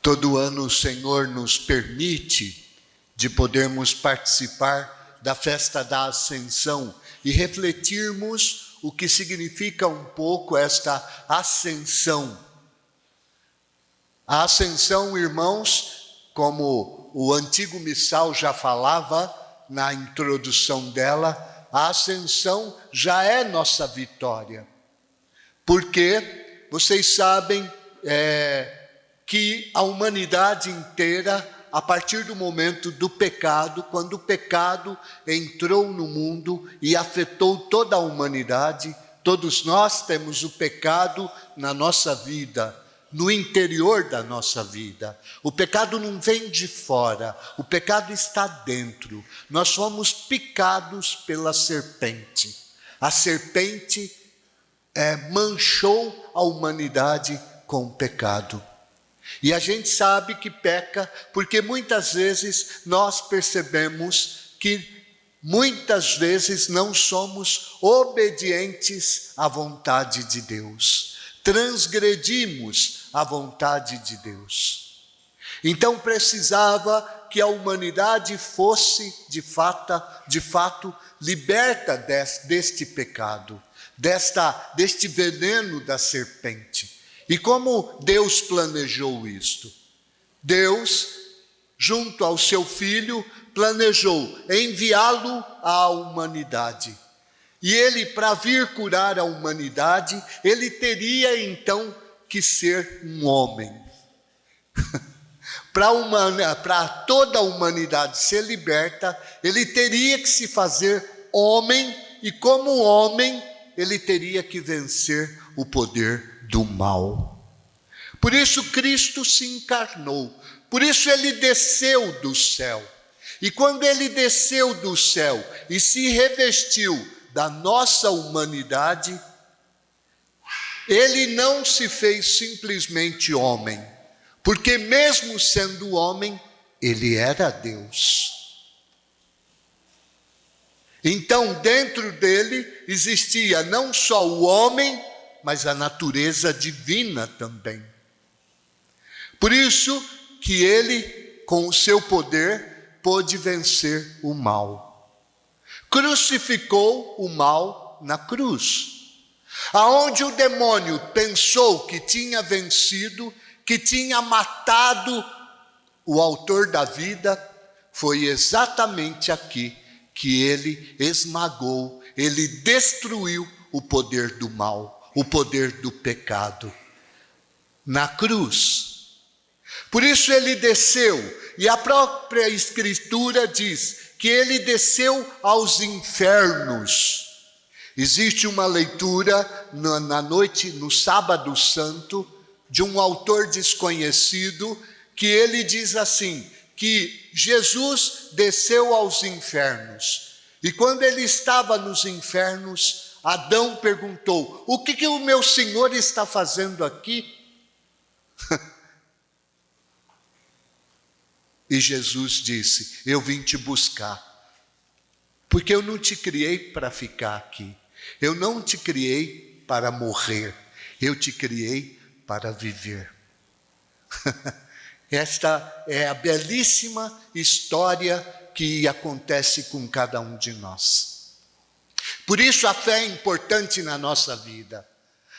Todo ano o Senhor nos permite de podermos participar da festa da Ascensão e refletirmos o que significa um pouco esta ascensão. A ascensão, irmãos, como o antigo missal já falava na introdução dela, a ascensão já é nossa vitória. Porque vocês sabem que a humanidade inteira, a partir do momento do pecado, quando o pecado entrou no mundo e afetou toda a humanidade, todos nós temos o pecado na nossa vida, no interior da nossa vida. O pecado não vem de fora, o pecado está dentro. Nós fomos picados pela serpente. A serpente manchou a humanidade com o pecado. E a gente sabe que peca porque muitas vezes nós percebemos que muitas vezes não somos obedientes à vontade de Deus. Transgredimos a vontade de Deus. Então precisava que a humanidade fosse de fato liberta deste pecado, deste veneno da serpente. E como Deus planejou isto? Deus, junto ao seu Filho, planejou enviá-lo à humanidade. E ele, para vir curar a humanidade, ele teria então que ser um homem. Para toda a humanidade ser liberta, ele teria que se fazer homem, e como homem, ele teria que vencer o poder do mal. Por isso Cristo se encarnou, por isso ele desceu do céu. E quando ele desceu do céu e se revestiu da nossa humanidade, ele não se fez simplesmente homem, porque mesmo sendo homem, ele era Deus. Então dentro dele existia não só o homem, mas a natureza divina também. Por isso que ele, com o seu poder, pôde vencer o mal. Crucificou o mal na cruz. Aonde o demônio pensou que tinha vencido, que tinha matado o autor da vida, foi exatamente aqui que ele esmagou, ele destruiu o poder do mal, o poder do pecado, na cruz. Por isso ele desceu, e a própria Escritura diz que ele desceu aos infernos. Existe uma leitura na noite, no sábado santo, de um autor desconhecido, que ele diz assim, que Jesus desceu aos infernos. E quando ele estava nos infernos, Adão perguntou, o que o meu Senhor está fazendo aqui? E Jesus disse, eu vim te buscar, porque eu não te criei para ficar aqui. Eu não te criei para morrer, eu te criei para viver. Esta é a belíssima história que acontece com cada um de nós. Por isso a fé é importante na nossa vida.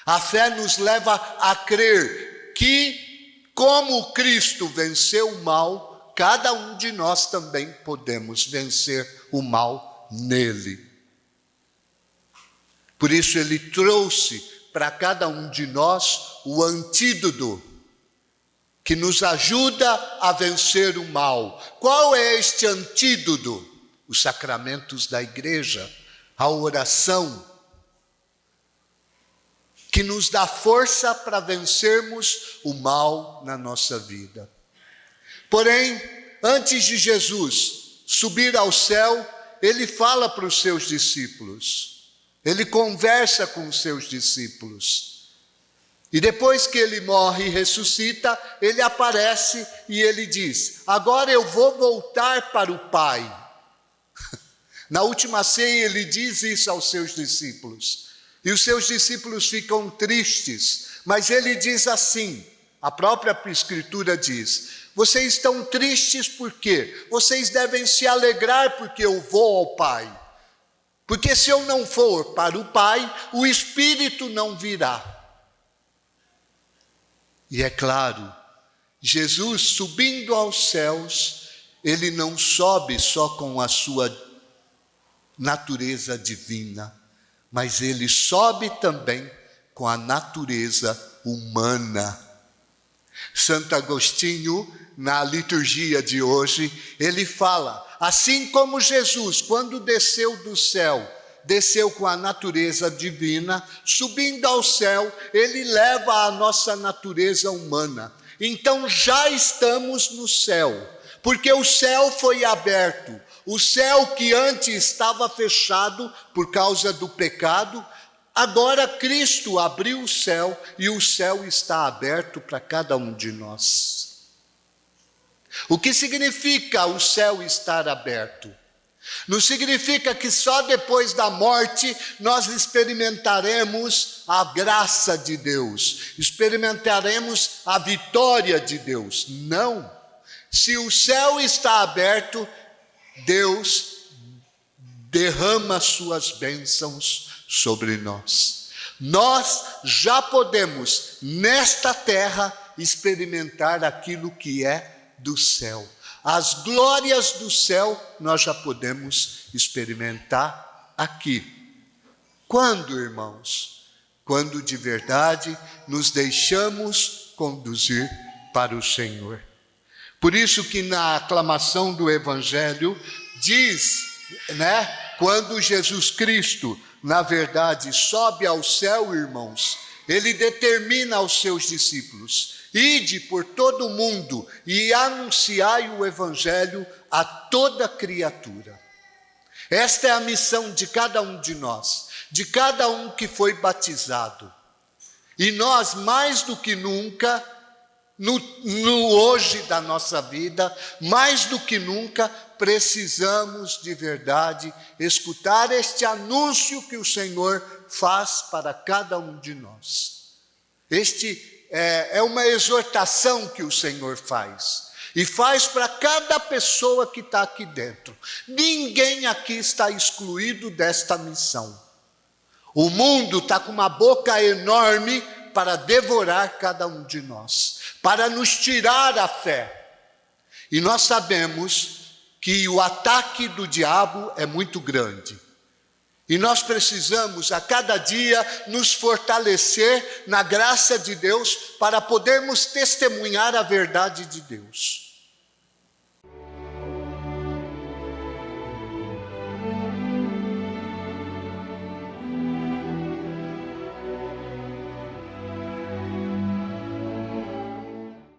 A fé nos leva a crer que, como Cristo venceu o mal, cada um de nós também podemos vencer o mal nele. Por isso ele trouxe para cada um de nós o antídoto que nos ajuda a vencer o mal. Qual é este antídoto? Os sacramentos da igreja, a oração, que nos dá força para vencermos o mal na nossa vida. Porém, antes de Jesus subir ao céu, ele fala para os seus discípulos, ele conversa com os seus discípulos. E depois que ele morre e ressuscita, ele aparece e ele diz, agora eu vou voltar para o Pai. Na última ceia ele diz isso aos seus discípulos. E os seus discípulos ficam tristes, mas ele diz assim, A própria Escritura diz: vocês estão tristes por quê? Vocês devem se alegrar porque eu vou ao Pai. Porque se eu não for para o Pai, o Espírito não virá. E é claro, Jesus subindo aos céus, ele não sobe só com a sua natureza divina, mas ele sobe também com a natureza humana. Santo Agostinho, na liturgia de hoje, ele fala: assim como Jesus, quando desceu do céu, desceu com a natureza divina, subindo ao céu, ele leva a nossa natureza humana. Então já estamos no céu, porque o céu foi aberto. O céu que antes estava fechado por causa do pecado, agora Cristo abriu o céu e o céu está aberto para cada um de nós. O que significa o céu estar aberto? Não significa que só depois da morte nós experimentaremos a graça de Deus, experimentaremos a vitória de Deus. Não. Se o céu está aberto, Deus derrama suas bênçãos sobre nós. Nós já podemos, nesta terra, experimentar aquilo que é do céu. As glórias do céu nós já podemos experimentar aqui. Quando, irmãos? Quando de verdade nos deixamos conduzir para o Senhor. Por isso que na aclamação do Evangelho diz, quando Jesus Cristo, na verdade, sobe ao céu, irmãos, ele determina aos seus discípulos: ide por todo o mundo e anunciai o Evangelho a toda criatura. Esta é a missão de cada um de nós, de cada um que foi batizado. E nós, mais do que nunca, no hoje da nossa vida, mais do que nunca, precisamos de verdade escutar este anúncio que o Senhor faz para cada um de nós. Este é uma exortação que o Senhor faz. E faz para cada pessoa que está aqui dentro. Ninguém aqui está excluído desta missão. O mundo está com uma boca enorme para devorar cada um de nós, para nos tirar a fé. E nós sabemos que o ataque do diabo é muito grande. E nós precisamos a cada dia nos fortalecer na graça de Deus para podermos testemunhar a verdade de Deus.